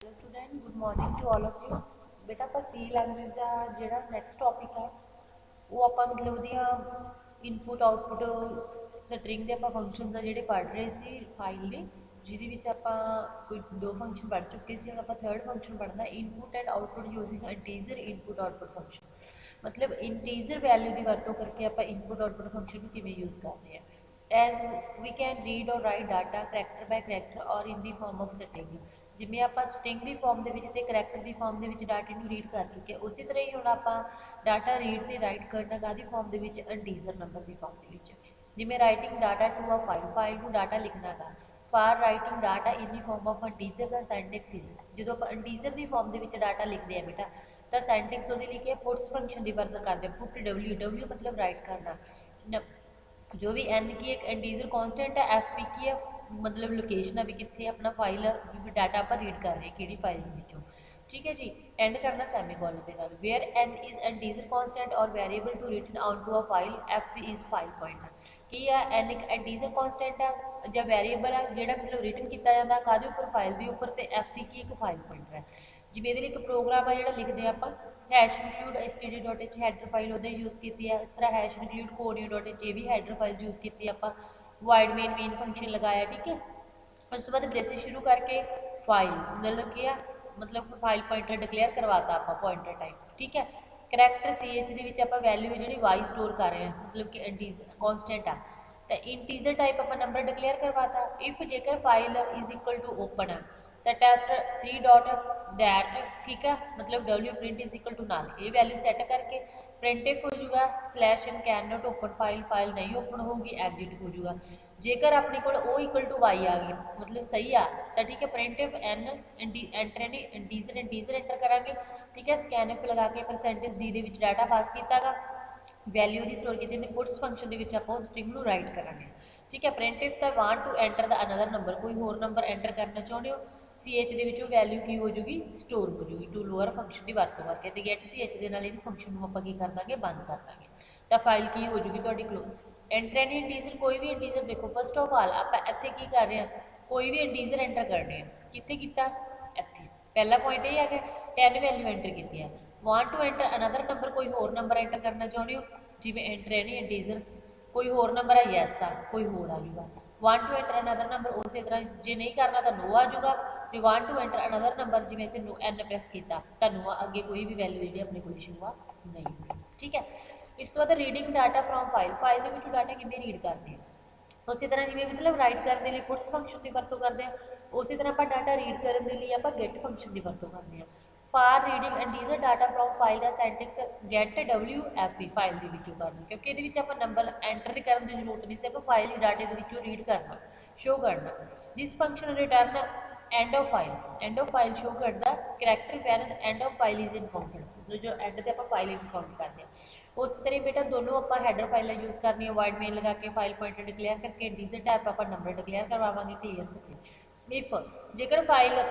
Hello student, good morning to all of you. बेटा ਆਪਾਂ ਸੀ language ਦਾ ਜਿਹੜਾ ਨੈਕਸਟ ਟੌਪਿਕ ਆ ਉਹ ਆਪਾਂ ਮਤਲਬ ਉਹਦੀਆਂ ਇਨਪੁਟ ਆਊਟਪੁਟ ਸਟਰਿੰਗ ਦੇ ਆਪਾਂ ਫੰਕਸ਼ਨਸ ਆ ਜਿਹੜੇ ਪੜ੍ਹ ਰਹੇ ਸੀ ਫਾਈਲ ਦੇ, ਜਿਹਦੇ ਵਿੱਚ ਆਪਾਂ ਕੋਈ ਦੋ ਫੰਕਸ਼ਨ ਪੜ੍ਹ ਚੁੱਕੇ ਸੀ। ਹੁਣ ਆਪਾਂ ਥਰਡ ਫੰਕਸ਼ਨ ਪੜ੍ਹਨਾ, input and output using integer input output function. ਮਤਲਬ ਇੰਟੀਜਰ ਵੈਲਿਊ ਦੀ ਵਰਤੋਂ ਕਰਕੇ ਆਪਾਂ ਇਨਪੁਟ ਆਊਟਪੁਟ ਫੰਕਸ਼ਨ ਨੂੰ ਕਿਵੇਂ ਯੂਜ਼ ਕਰਦੇ ਹਾਂ। as we can read or write data character by character or in the form of string। ਜਿਵੇਂ ਆਪਾਂ ਸਟ੍ਰਿੰਗ ਦੀ ਫਾਰਮ ਦੇ ਵਿੱਚ ਤੇ ਕਰੈਕਟਰ ਦੀ ਫਾਰਮ ਦੇ ਵਿੱਚ ਡਾਟੇ ਨੂੰ ਰੀਡ ਕਰ ਚੁੱਕੇ, ਉਸੇ ਤਰ੍ਹਾਂ ਹੀ ਹੁਣ ਆਪਾਂ ਡਾਟਾ ਰੀਡ ਤੇ ਰਾਈਟ ਕਰਨਾ ਕਾਹਦੀ ਫਾਰਮ ਦੇ ਵਿੱਚ, ਇੰਟੀਜਰ ਨੰਬਰ ਦੀ ਫਾਰਮ ਦੇ ਵਿੱਚ। ਜਿਵੇਂ writing data to a file ਨੂੰ ਡਾਟਾ ਲਿਖਣਾ ਗਾ। For writing data in the form of integer ਦਾ ਸੈਂਟੈਕਸ ਇਜ਼, ਜਦੋਂ ਆਪਾਂ ਇੰਟੀਜਰ ਦੀ ਫਾਰਮ ਦੇ ਵਿੱਚ ਡਾਟਾ ਲਿਖਦੇ ਆ ਬੇਟਾ ਤਾਂ ਸੈਂਟੈਕਸ ਉਹਦੇ ਲਈ ਕੀ ਹੈ, ਪੁੱਟਸ ਫੰਕਸ਼ਨ ਦੀ ਵਰਤੋਂ ਕਰਦੇ ਆ। ਪੁੱਟ ਡਬਲਿਊ ਮਤਲਬ ਰਾਈਟ ਕਰਨਾ। जो भी एन की एक इंटीजर कॉन्स्टेंट है, एफ पी की है मतलब लोकेशन है भी कितने अपना फाइल भी डाटा आप रीड कर रहे हैं कि फाइल ਵਿੱਚੋਂ। ठीक है जी, एंड करना सैमीकोलन के नाल। Where N is integer constant और variable to written on to a file, F is file pointer. की है एन एक इंटीजर कॉन्स्टेंट है या वेरिएबल है जो मतलब रिटन किया जाता काहदे उपर, फाइल के उपर, तो एफ की एक फाइल पॉइंटर है। जिवें इहदे एक प्रोग्राम है जो लिखते हैं आप, hash include std dot H header file उहदे यूज़ की है। इस तरह hash include code dot H ये भी हैडर फाइल यूज़ की आप, वाइड मेन फंक्शन लगाया। ठीक है, उस तो बाद ब्रेसिस शुरू करके फाइल मतलब क्या, मतलब फाइल पॉइंटर डिक्लेयर करवाता आप पॉइंटर टाइप। ठीक है, करैक्टर सी एच के वैल्यू जी वाई स्टोर कर रहे हैं मतलब कि इंटीजर कॉन्सटेंट आ, तो इंटीजर टाइप आप नंबर डिक्लेयर करवाता। इफ जेकर file is equal to open है तो टेस्ट 3 डॉट दैट, ठीक है, मतलब W print is equal to null, ये वैल्यू सैट करके प्रिंट इफ हो जाएगा slash N can not open file, file नहीं ओपन होगी एग्जिट हो जाएगा। जेकर अपने को ओ इक्वल टू वाई आ गई मतलब सही आ तो ठीक है, printf N enter integer enter करांगे। ठीक है, स्कैन इफ लगा के परसेंटेज डी के डाटा पास किया गा, वैल्यू की स्टोर की पुट्स फंक्शन के आप स्ट्रिंग में राइट करांगे। ठीक है, printf the want to enter the another number, कोई होर नंबर एंटर करना चाहते हो, सी एच के वैल्यू की हो जूगी, स्टोर हो जूगी टू लोअर फंक्शन की वरतों करके। तो गेट सी एच के फंक्शन को आप कर देंगे, बंद कर देंगे, तो फाइल की हो जूगी थोड़ी क्लोज। एंटर एनी इंटीजर, कोई भी इंटीजर देखो फस्ट ऑफ ऑल आप इतने की कर रहे हैं, कोई भी इंटीजर एंटर करने कितने किया इतने, पहला पॉइंट ये आ गया 10 वैल्यू एंटर की है। Want to enter another number, कोई होर नंबर एंटर करना चाहते हो, जिमें एंटर एनी इंटीजर कोई होर नंबर है यस आ, कोई होर आ जाऊगा। Want to enter another number उस तरह जो नहीं करना तो नो आ जाऊगा। जो want to enter another number जिमें इतने एन प्रेस किया तो नो अगे कोई भी वैल्यू जी अपने को शो आ नहीं होगी। ठीक है, इस तो बाद reading data from file, file के डाटा किमें रीड करते हैं, उस तरह जिमें मतलब राइट करने लिए पुट्स फंक्शन की वरतों करते हैं, उस तरह आप डाटा रीड करने के लिए आप गेट फंक्शन की वरतों करते हैं। For reading integer data from file का syntax get W F E file के करना, क्योंकि ये आप नंबर एंटर करने की जरूरत नहीं, सिर्फ फाइल डाटे के रीड करना शो करना। This function return end of file, end of file show करता character when end of file is encountered, मतलब जो एंड से आप फाइल इनकाउंट करते हैं। उस तरह बेटा दोनों आप हैडर फाइल यूज़ करनी है, वाइड मेन लगा के फाइल पॉइंटर डिक्लेयर करके इंटीजर टाइप आप नंबर डिक्लेयर करवावांगे क्लियर सकते। इफ जेकर फाइल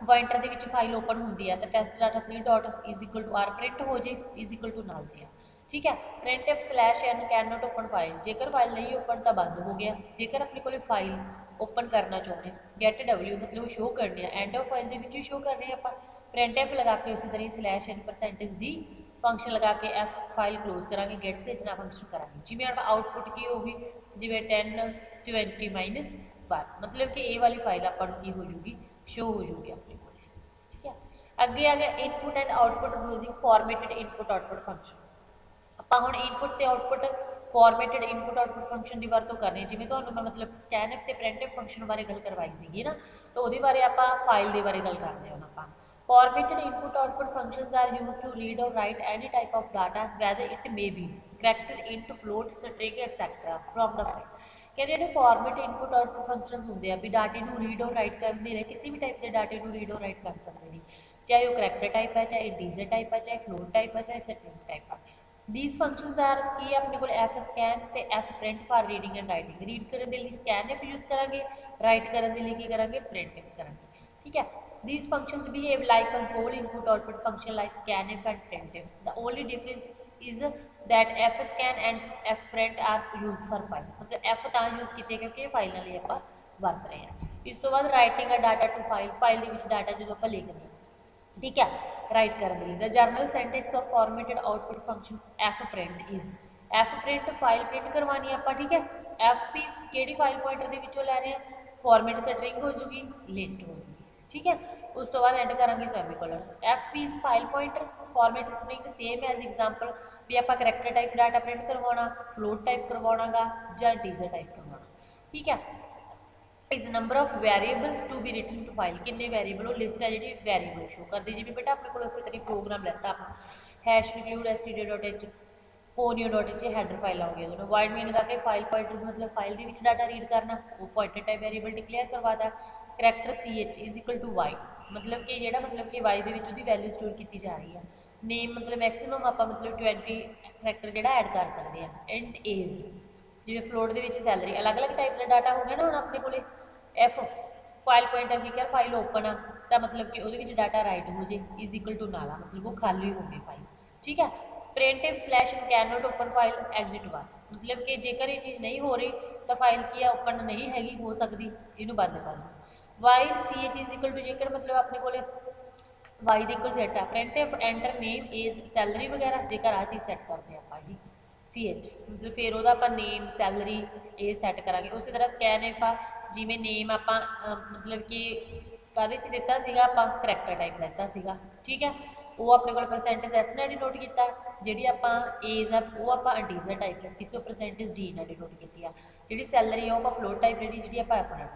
पॉइंटर के फाइल ओपन होंगी है तो test data 3 dot is equal to R print हो जाए इज इक्वल टू नाल दिया। ठीक है, printf slash N can not open file, जेकर फाइल नहीं ओपन तो बंद हो गया। जेकर अपने को फाइल ओपन करना चाहते हैं, गेट डब्ल्यू मतलब शो करने एंड ऑफ फाइल के शो कर रहे हैं आप, प्रिंट एफ लगा के उसी तरह slash N percentage D function लगा के एफ फाइल क्लोज करा, गेट से इतना फंक्शन करा, जिमें आप आउटपुट की होगी जिमें 10 20 माइनस 12, मतलब कि ए वाली फाइल आपको की हो जूगी शो हो जूगी अपने को। ठीक है, अगे आ गया input and output using formatted input output function. ਆਪਾਂ ਹੁਣ ਇਨਪੁਟ ਤੇ ਆउटपुट ਫਾਰਮੈਟਡ ਇਨਪੁਟ ਆउटपुट ਫੰਕਸ਼ਨ ਦੀ ਵਰਤੋਂ ਕਰਨੀ, ਜਿਵੇਂ ਤੁਹਾਨੂੰ ਮੈਂ ਮਤਲਬ ਸਕੈਨਫ ਤੇ ਪ੍ਰਿੰਟਫ ਫੰਕਸ਼ਨ ਬਾਰੇ ਗੱਲ ਕਰਵਾਈ ਸੀਗੀ ਨਾ, ਤਾਂ ਉਹਦੇ ਬਾਰੇ ਆਪਾਂ ਫਾਈਲ ਦੇ ਬਾਰੇ ਗੱਲ ਕਰਦੇ ਹਾਂ। ਹੁਣ ਆਪਾਂ formatted input output functions are used to read or write any type of data whether it may be character int float string etcetera from the file. ਕਹਿੰਦੇ ਜਿਹੜੇ ਫਾਰਮੈਟ ਇਨਪੁਟ ਆउटपुट ਫੰਕਸ਼ਨਸ ਹੁੰਦੇ ਆ ਵੀ ਡਾਟੇ ਨੂੰ ਰੀਡ ਔਰ ਰਾਈਟ ਕਰਦੇ ਨੇ, ਕਿਸੇ ਵੀ type ਦੇ ਡਾਟੇ ਨੂੰ ਰੀਡ ਔਰ ਰਾਈਟ ਕਰ ਸਕਦੇ ਨੇ, ਚਾਹੇ ਉਹ ਕਰੈਕਟਰ टाइप है, चाहे इंटीजर टाइप है, चाहे फ्लोट टाइप है, चाहे स्ट्रिंग टाइप है। दीज फंक्शनस आर की अपने को एफ स्कैन ते F print for reading and writing, read करने के लिए स्कैन एफ यूज़ करेंगे, राइट करने के लिए की करेंगे प्रिंट एफ करेंगे। ठीक है, these functions behave like console input output function like scan F and print F, the only difference is that F scan and F print are use for file, मतलब F तो use किए क्योंकि फाइलों लिए आप वरत रहे हैं। इस तो बाद writing a data to file, file ਦੇ ਵਿੱਚ डाटा जो ਆਪਾਂ ਲਿਖਦੇ ਹਾਂ, ठीक है, राइट करने के लिए the journal sentence of formatted output function F print is, F print file print करवानी है आप, ठीक है। एफ भी केड़ी फाइल पॉइंटर के विचों लै रहे हैं, फॉर्मेट स्ट्रिंग हो जूगी, लिस्ट हो जूगी, ठीक है। उस तो बाद एंड करांगे semicolon. F P is file pointer, format string same as example भी आप करैक्टर टाइप डाटा प्रिंट करवाना, फ्लोट टाइप करवाना गा या इंटीजर टाइप करवाना, ठीक है। Is number of variable to be written to file, किन्ने वेरीएबल, वो लिस्ट है जी वेरीएबल शो करती, जिवें बेटा अपने को उस तरीके प्रोग्राम लैता आप हैश इंक्लूड std.h पोनियो डॉट एच हैडर फाइल आओगी, दोनों वाइड मीन लगा के फाइल पॉइंटर मतलब फाइल के डाटा रीड करना, वो पॉइंटर टाइप वेरीएबल डिक्लेयर करवाता। Character C H is equal to Y, मतलब कि जेड़ा मतलब कि वाई के वैल्यू स्टोर की जा रही है। नेम मतलब मैक्सीमम आप मतलब 20 करैक्टर जो ऐड कर सकते हैं। एंड एज जिवें फ्लोट के सैलरी, अलग अलग टाइप का डाटा हो गया ना, हम अपने को एफ फाइल पॉइंटर की क्या फाइल ओपन आ तो मतलब कि वो डाटा राइट हो जाए, इज इक्वल टू नाला मतलब वो खाली हो गई फाइल, ठीक है। Printf slash can not open file exit one, मतलब कि जेकर ये चीज़ नहीं हो रही तो फाइल की है ओपन नहीं हैगी हो सकती, इनू बंद कर दो। While C H is equal to जेकर मतलब अपने को वाई इक्वल सेट है, printf enter name age salary वगैरह, जेकर आ चीज़ सैट करते हैं आप ही सी एच मतलब फिर वह आप नेम सैलरी ये सैट करा, उस तरह स्कैन एफ आ जिमें नेम आप मतलब कि कहते दिता आप करैक्टर टाइप लैता सीगा, ठीक है। वो अपने को परसेंटेज एस ने डिनोट किया, जी आप एज है वो आप इंटीजर टाइप की, सो परसेंटेज डी ने डिनोट की है, जी सैलरी है वो फ्लोट टाइप जी आप अपना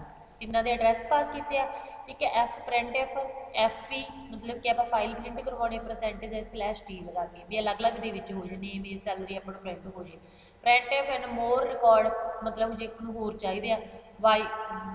इन्हों के एड्रैस पास किए, ठीक है। एफ प्रिंट एफ भी मतलब कि आप फाइल प्रिंट करवाने परसेंटेज स्लैश टी लगा के भी अलग अलग के हो जाए, नेम एज सैलरी अपन प्रिंट हो जाए। Print F and more record मतलब जे होर चाहिए वाई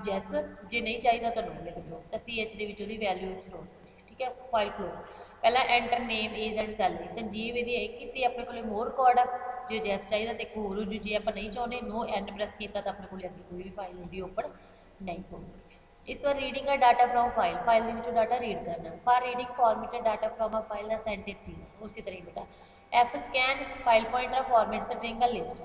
जैस, जे नहीं चाहिए तो नो लिख दो, तो सी एच के वैल्यू स्टोर, ठीक है। फाइल क्लोज पहला enter name age and salary, Sanjeev ये एक की अपने को मोर रिकॉर्ड आ, जो जैस चाहिए तो एक होर हो, जो आप नहीं चाहते नो एन प्रेस किया तो अपने को अगे कोई भी फाइल जी ओपन नहीं होगी। इस बार रीडिंग का डाटा फ्रॉम फाइल, फाइल के डाटा रीड करना, for reading formatted data from a file का सेंटेंस ही उसी तरीके बेटा। F scan file pointer format string का list,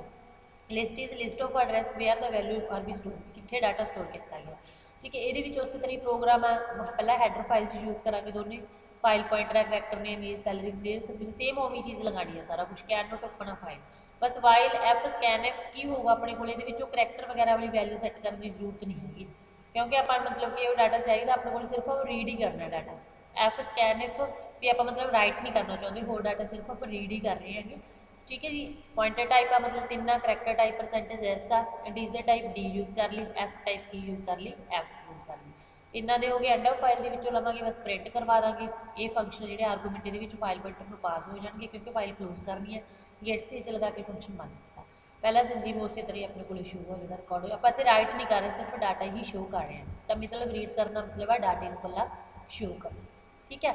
list is list of address where the value are be store, कितने data store किया गया, ठीक है। ये उस तरीके प्रोग्राम है, पहला हैडर फाइल यूज़ करा दोनों फाइल पॉइंटर है character name age salary detail सब सेम ओवी चीज़ लगानी है, सारा कुछ कैन नॉट ओपन फाइल, बस वाइल एफ स्कैन एफ की होगा अपने को करैक्टर वगैरह वाली वैल्यू सैट करने की जरूरत नहीं होगी, क्योंकि आप मतलब कि डाटा चाहिए अपने को सिर्फ रीड ही करना डाटा। एफ स्कैन एफ भी आप मतलब राइट नहीं करना चाहते, होर डाटा सिर्फ आप रीड ही कर रहे हैं, ठीक है जी। पॉइंटर टाइप आ मतलब तीन, करैक्टर टाइप परसेंटेज एस आ, इंटीजर टाइप डी यूज़ कर ली, एफ टाइप की यूज़ कर ली, एफ यूज़ कर ली। इन्हों के हो गए एंड ऑफ फाइल के विचों लवांगे, बस प्रिंट करवा देंगे ये फंक्शन जो आर्गूमेंट ये फाइल पॉइंटर में पास हो जाएंगे, क्योंकि फाइल क्लोज करनी है, गेट सी च लगा के फंक्शन बंद किया। पहला संजीव उस तरह अपने को शो हो जो रिकॉर्ड हो, आप राइट नहीं कर रहे सिर्फ डाटा ही शो कर रहे हैं, तो मतलब रीड करना मतलब है डाटे को पहला शो करना, ठीक है।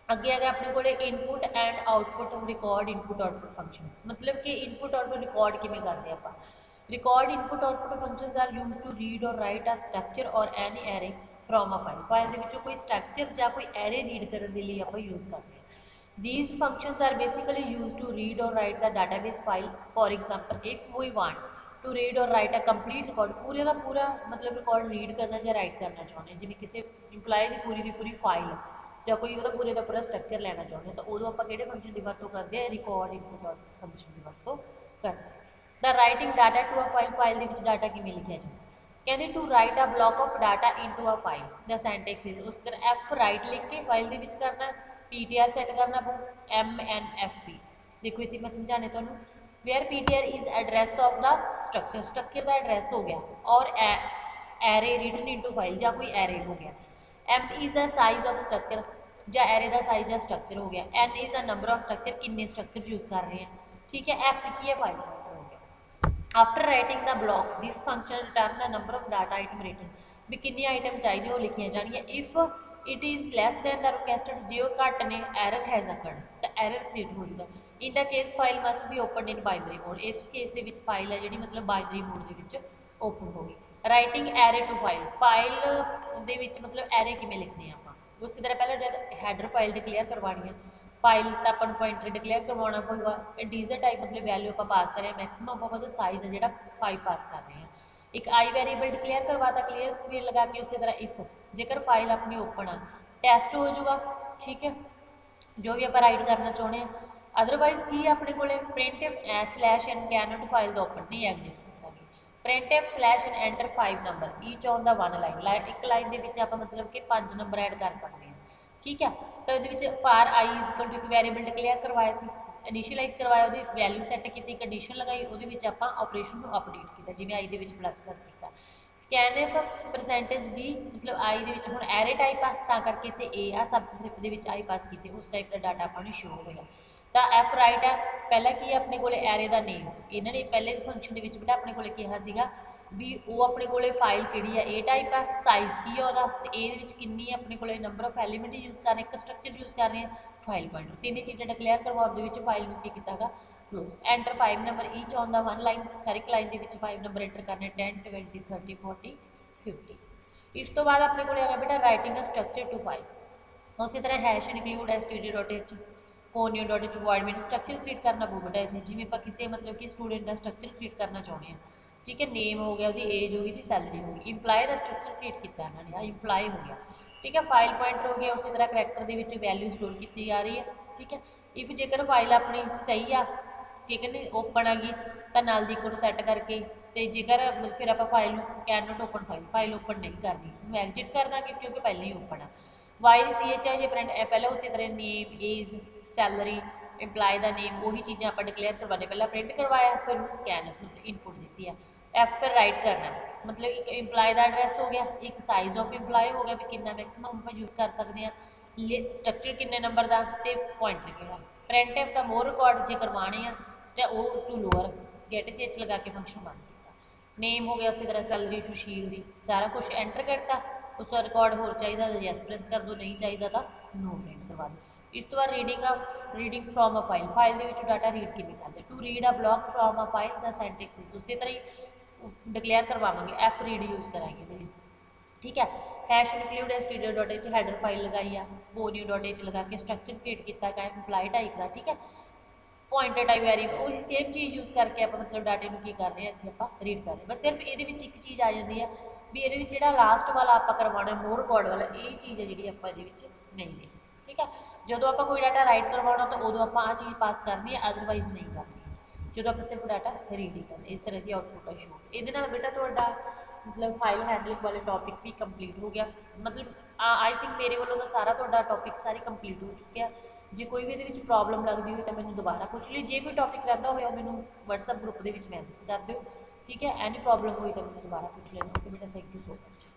अगे है अपने को input and output record input output function, मतलब कि इनपुट आउटपुट रिकॉर्ड किमें करते हैं आप। Record input output functions are use to read और राइट अ स्ट्रक्चर और any array from a file, file के विचों कोई स्ट्रक्चर या कोई एरे रीड करने के लिए आप यूज़ करते हैं। These functions are basically used to read or write the database file. For example, if we want to read or write a complete record, पूरे का पूरा मतलब रिकॉर्ड रीड करना या राइट करना चाहते हैं, जिवें किसी इंप्लाय की पूरी फाइल या कोई वो पूरे का पूरा स्ट्रक्चर लेना चाहते हैं, तो उदों आप किहड़े फंक्शन की वरतों करते हैं, रिकॉर्ड इनपुट फंक्शन की वरतों करते हैं। The writing data to a file, file के डाटा किमें लिखा जाए, कहते to write a block of data into a file, the syntax is उस तरह एफ राइट लिख के फाइल के करना, पी टी आर सैट करना पू एम एन एफ पी, देखो इतनी मैं समझाने तो where P T R is address of the structure, structure का एड्रैस हो गया, और एरे रिटन इनटू फाइल या कोई एरे हो गया। M is the size of structure या एरे का साइज या स्ट्रक्चर हो गया। N is the number of structure, किन्ने स्ट्रक्चर यूज़ कर रहे हैं, ठीक है। एफ की है फाइल हो गया। After writing the block this function return the number of data item written, भी कितनी आइटम चाहिए वो लिखिया जानिया। If it is less than the requested, जो घट ने एरर हैज़ अकर्ड तो एरर प्रिंट हो जाएगा। In the case file must be open in binary mode, इस केस के विच फाइल है जी मतलब बाइनरी मोड के ओपन होगी। Writing array to file, file दे विच मतलब एरे किमें लिखते हैं आप, उस तरह पहले हैडर फाइल डिक्लेयर करवानी है, फाइल तो अपन पॉइंटर डिक्लेयर करवाना पड़ेगा, इंटीजर टाइप मतलब वैल्यू आप पास करें, मैक्सिमम आप साइज है जो 5 पास कर रहे हैं, एक आई वेरीएबल डिक्लेयर करवाता क्लियर स्क्रीन लगा के, उसी तरह इफ जेकर फाइल अपनी ओपन आ टेस्ट हो जाऊगा, ठीक है, जो भी आप राइट करना चाहते हैं। अदरवाइज की अपने को print slash N cannot file the open नहीं exit print slash N enter 5 number each on the one line एक लाइन के विच आप मतलब कि 5 नंबर ऐड कर सकते हैं, ठीक है। तो ये फार आई इज इक्वल टू एक वेरीएबल डिक्लेयर करवाया सी, इनिशियलाइज करवाया, वो वैल्यू सैट की, कंडीशन लगाई, वो आप ऑपरेशन को अपडेट किया जिवें आई के प्लस प्लस किया। स्कैनफ परसेंटेज डी मतलब आई के हम एरे टाइप आ करके इतने ए आ सब स्क्रिप्ट आई पास किए, उस टाइप का डाटा अपने शो होया। तो एफ राइट है पहला की है अपने को एरे का नेम, इन्होंने पहले फंक्शन के बेटा अपने को कहा सीगा भी वो अपने को फाइल कि ए टाइप है, साइज़ की है वह, तो ये किन्नी अपने को नंबर ऑफ एलीमेंट यूज़ कर रहे हैं, स्ट्रक्चर यूज़ कर रहे हैं, फाइल पॉइंटर, तीन चीज़ें डिक्लेयर करवाने फाइल में किया close. Enter 5 number each on the one line, हर एक लाइन के 5 नंबर एंटर करने 10 20 30 40 50। इस तो बाद अपने को है बेटा राइटिंग स्ट्रक्चर टू फाइल, उसी तरह हैश इंक्लूड std.h फोन.h वॉइड मीन स्ट्रक्चर क्रिएट करना पू बेटा इतने जिमें आप किसी मतलब कि स्टूडेंट का स्ट्रक्चर क्रिएट करना चाहते हैं, ठीक है, नेम हो गया, वो एज होगी, सैलरी होगी, इंप्लाय का स्ट्रक्चर क्रिएट किया इन्होंने, इंप्लाय हो गया, ठीक है, फाइल पॉइंटर हो गया, उसी तरह करैक्टर के वैल्यू स्टोर की जा रही है, ठीक है। इफ जेकर फाइल अपनी सही आ ठीक है नहीं ओपन आ गई तो नाल दी को सैट करके, तो जेकर फिर आप file can not open file open नहीं करनी, एग्जिट कर देंगे क्योंकि पहले ही ओपन है। वाई सी एच है जो प्रिंट पहले उसी तरह नेम एज सैलरी इंप्लाय का नेम वही चीज़ें आप डिक्लेयर करवाने, पहले प्रिंट करवाया फिर उन्होंने स्कैन मतलब इनपुट दी है। एफ फिर राइट करना मतलब एक इंप्लाय का एड्रैस हो गया, एक साइज ऑफ इंप्लाय हो गया भी कितना मैक्सिमम आप यूज़ कर सकते हैं, स्ट्रक्चर किन्ने नंबर का तो पॉइंट लिखेगा। प्रिंट एफ का मोर रिकॉर्ड जे करवाने हैं तो वो to lower get C H लगा के फंक्शन बंद किया। नेम हो गया उसी तरह सैलरी सुशील दी सारा कुछ एंटर करता, उसका रिकॉर्ड होर चाहिए तो यस प्रिंट कर दो, नहीं चाहिए तो नो प्रिंट करवा दो। इस तो बाद reading from a file, file के डाटा रीड किमें करते, to read a block from a file the syntax उसी तरह ही डिक्लेयर करवाएंगे, एफ रीड यूज़ कराएंगे, ठीक है। Hash include std.h header file लगाई है, bonu.h लगा के स्ट्रक्चर क्रिएट किया इंप्लाय टाइप का, ठीक है, पॉइंटर टाइप वेरीएबल वही सेम चीज़ यूज़ करके आप मतलब डाटे में की कर रहे हैं इतने आप रीड कर रहे हैं। बस सिर्फ ये एक चीज़ आ जाती है भी ये जो लास्ट वाला आप करवाना मोर रिकॉर्ड वाला ये चीज़ है जी आप नहीं देखी, ठीक है। जो आप कोई डाटा राइट करवाना तो उदों आप आ चीज़ पास करनी है, अदरवाइज नहीं करनी जो आप सिर्फ डाटा रीड ही करना, इस तरह की आउटपुट का शो। ये बेटा थोड़ा मतलब फाइल हैंडलिंग वाले टॉपिक भी कंप्लीट हो गया, मतलब आई थिंक मेरे वालों का सारा थोड़ा टॉपिक सारी कंप्लीट हो चुके हैं। जे कोई भी ये प्रॉब्लम लगती हो तो मैं दोबारा पूछ ली, जो कोई टॉपिक रहता हो मैं व्हाट्सएप ग्रुप के मैसेज कर दो, ठीक है, एनी प्रॉब्लम हुई तो मैं दोबारा पूछ लेना। ओके बेटा, थैंक यू सो मच।